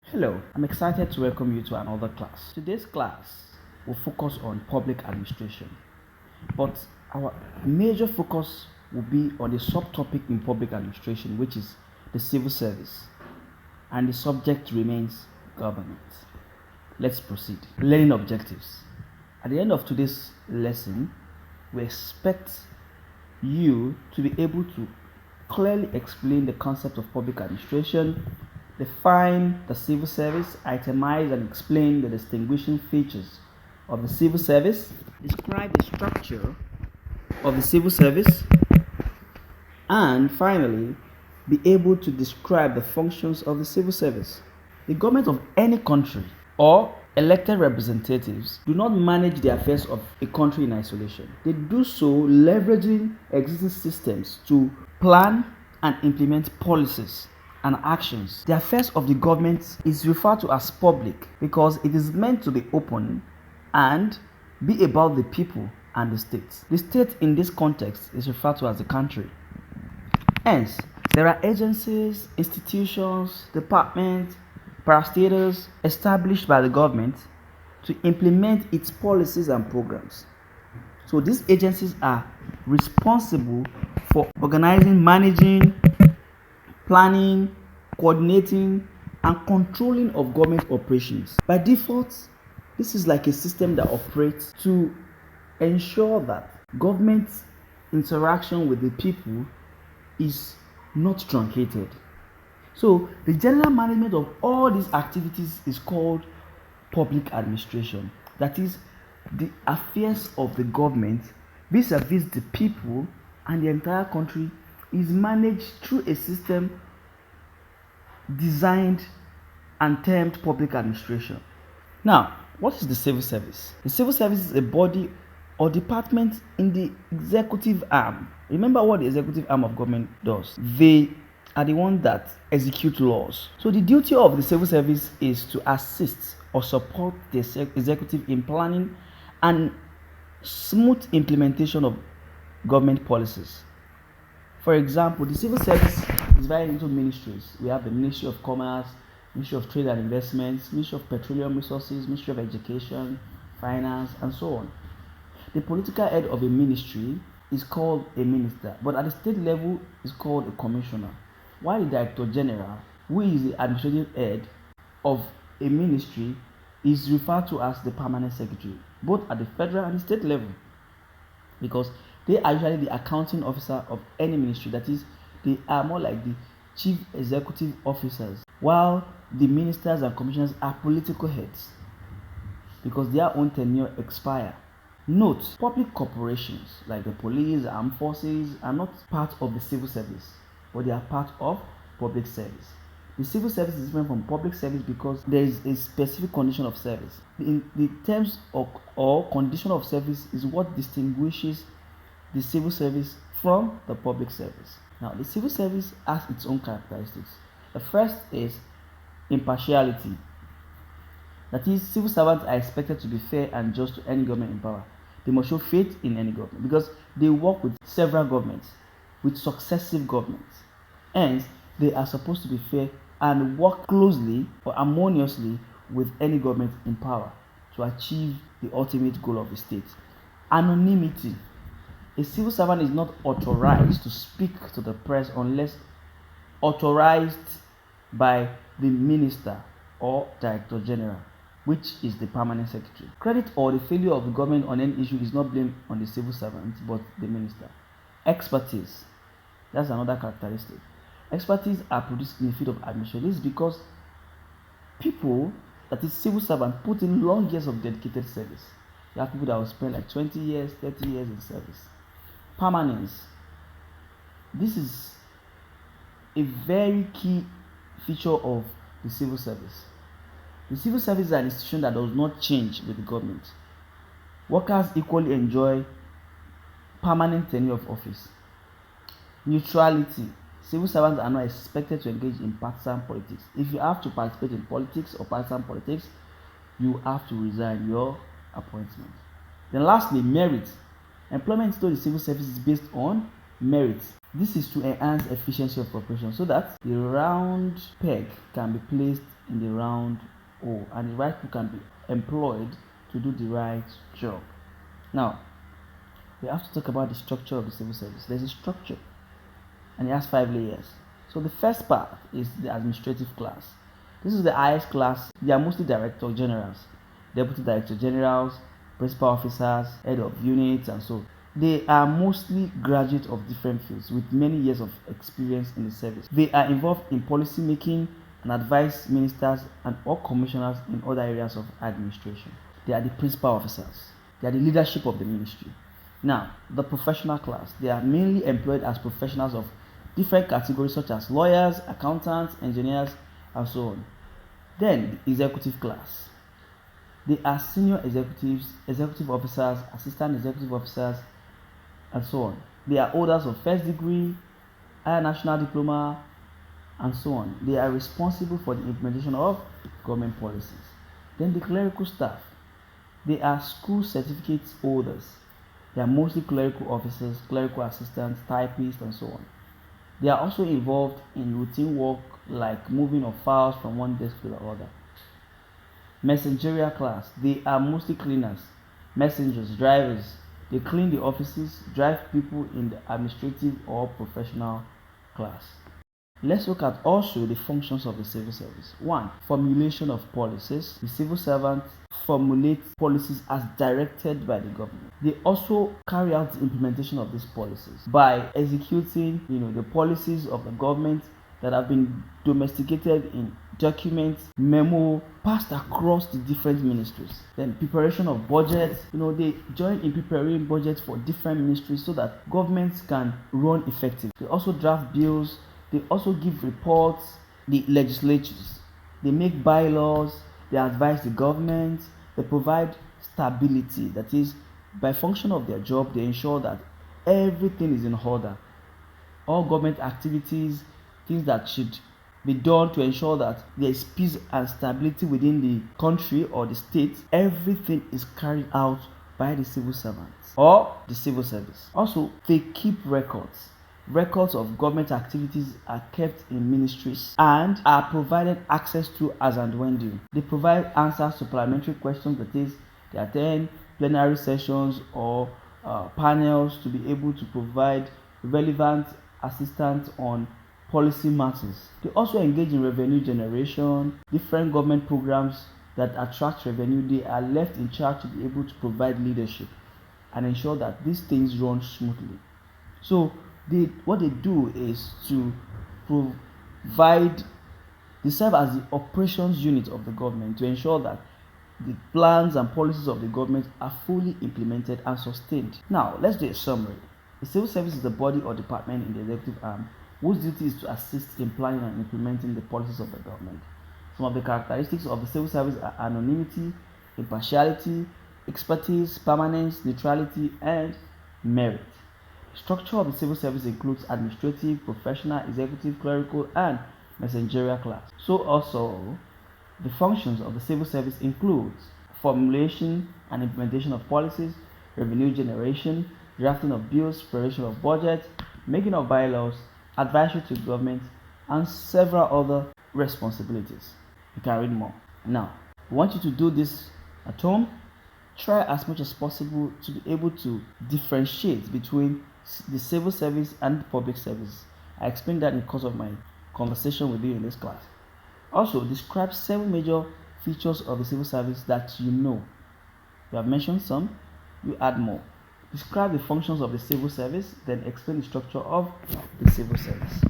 Hello, I'm excited to welcome you to another class. Today's class will focus on public administration, but our major focus will be on the subtopic in public administration, which is the civil service, and the subject remains government. Let's proceed. Learning objectives. At the end of today's lesson, we expect you to be able to clearly explain the concept of public administration, define the civil service, itemize and explain the distinguishing features of the civil service, describe the structure of the civil service, and finally, be able to describe the functions of the civil service. The government of any country or elected representatives do not manage the affairs of a country in isolation. They do so leveraging existing systems to plan and implement policies and actions. The affairs of the government is referred to as public because it is meant to be open and be about the people and the state. The state in this context is referred to as the country. Hence, there are agencies, institutions, departments, parastatals established by the government to implement its policies and programs. So these agencies are responsible for organizing, managing, planning, coordinating, and controlling of government operations. By default, this is like a system that operates to ensure that government interaction with the people is not truncated. So the general management of all these activities is called public administration. That is the affairs of the government vis-a-vis the people and the entire country is managed through a system designed and termed public administration. Now, what is the civil service? The civil service is a body or department in the executive arm. Remember what the executive arm of government does. They are the ones that execute laws. So the duty of the civil service is to assist or support the executive in planning and smooth implementation of government policies. For example, the civil service is divided into ministries. We have the Ministry of Commerce, Ministry of Trade and Investments, Ministry of Petroleum Resources, Ministry of Education, Finance, and so on. The political head of a ministry is called a minister, but at the state level is called a commissioner, while the director general, who is the administrative head of a ministry, is referred to as the permanent secretary, both at the federal and the state level, because they are usually the accounting officer of any ministry. That is, they are more like the chief executive officers, while the ministers and commissioners are political heads because their own tenure expire. Note, public corporations like the police, armed forces are not part of the civil service, but they are part of public service. The civil service is different from public service because there is a specific condition of service. The terms or condition of service is what distinguishes the civil service from the public service. Now, the civil service has its own characteristics. The first is impartiality. That is, civil servants are expected to be fair and just to any government in power. They must show faith in any government because they work with several governments, with successive governments. Hence, they are supposed to be fair and work closely or harmoniously with any government in power to achieve the ultimate goal of the state. Anonymity. A civil servant is not authorized to speak to the press unless authorized by the minister or director general, which is the permanent secretary. Credit or the failure of the government on any issue is not blamed on the civil servant but the minister. Expertise. That's another characteristic. Expertise are produced in the field of administration. This is because people, that is civil servants, put in long years of dedicated service. You have people that will spend like 20 years, 30 years in service. Permanence. This is a very key feature of the civil service. The civil service is an institution that does not change with the government. Workers equally enjoy permanent tenure of office. Neutrality. Civil servants are not expected to engage in partisan politics. If you have to participate in politics or partisan politics, you have to resign your appointment. Then lastly, merit. Employment into the civil service is based on Merit. This is to enhance efficiency of operation so that the round peg can be placed in the round hole and the right people can be employed to do the right job. Now, we have to talk about the structure of the civil service. There's a structure and it has 5 layers. So the first part is the administrative class. This is the highest class. They are mostly director generals, deputy director generals, principal officers, head of units, and so. They are mostly graduates of different fields with many years of experience in the service. They are involved in policy making and advise ministers and all commissioners in other areas of administration. They are the principal officers. They are the leadership of the ministry. Now, the professional class. They are mainly employed as professionals of different categories such as lawyers, accountants, engineers, and so on. Then, the executive class. They are senior executives, executive officers, assistant executive officers, and so on. They are holders of first degree, higher national diploma, and so on. They are responsible for the implementation of government policies. Then the clerical staff. They are school certificate holders. They are mostly clerical officers, clerical assistants, typists, and so on. They are also involved in routine work like moving of files from one desk to the other. Messengerial class. They are mostly cleaners, messengers, drivers. They clean the offices, drive people in the administrative or professional class. Let's look at also the functions of the civil service. 1. Formulation of policies. The civil servants formulate policies as directed by the government. They also carry out the implementation of these policies by executing, the policies of the government that have been domesticated in documents, memo, passed across the different ministries. Then preparation of budgets. They join in preparing budgets for different ministries so that governments can run effectively. They also draft bills. They also give reports, the legislatures. They make bylaws, they advise the government, they provide stability. That is, by function of their job, they ensure that everything is in order. All government activities, things that should be done to ensure that there is peace and stability within the country or the state, everything is carried out by the civil servants or the civil service. Also, they keep records. Records of government activities are kept in ministries and are provided access to as and when due. They provide answers to parliamentary questions, that is, they attend plenary sessions or panels to be able to provide relevant assistance on policy matters. They also engage in revenue generation, different government programs that attract revenue. They are left in charge to be able to provide leadership and ensure that these things run smoothly. So what they do is to provide, they serve as the operations unit of the government to ensure that the plans and policies of the government are fully implemented and sustained. Now, let's do a summary. The civil service is the body or department in the executive arm whose duty is to assist in planning and implementing the policies of the government. Some of the characteristics of the civil service are anonymity, impartiality, expertise, permanence, neutrality, and merit. Structure of the civil service includes administrative, professional, executive, clerical, and messengerial class. So also, the functions of the civil service includes formulation and implementation of policies, revenue generation, drafting of bills, preparation of budgets, making of bylaws, advisory to government, and several other responsibilities. You can read more. Now, we want you to do this at home. Try as much as possible to be able to differentiate between the civil service and the public service. I explained that in the course of my conversation with you in this class. Also, describe 7 major features of the civil service that you know. You have mentioned some, you add more. Describe the functions of the civil service, then explain the structure of the civil service.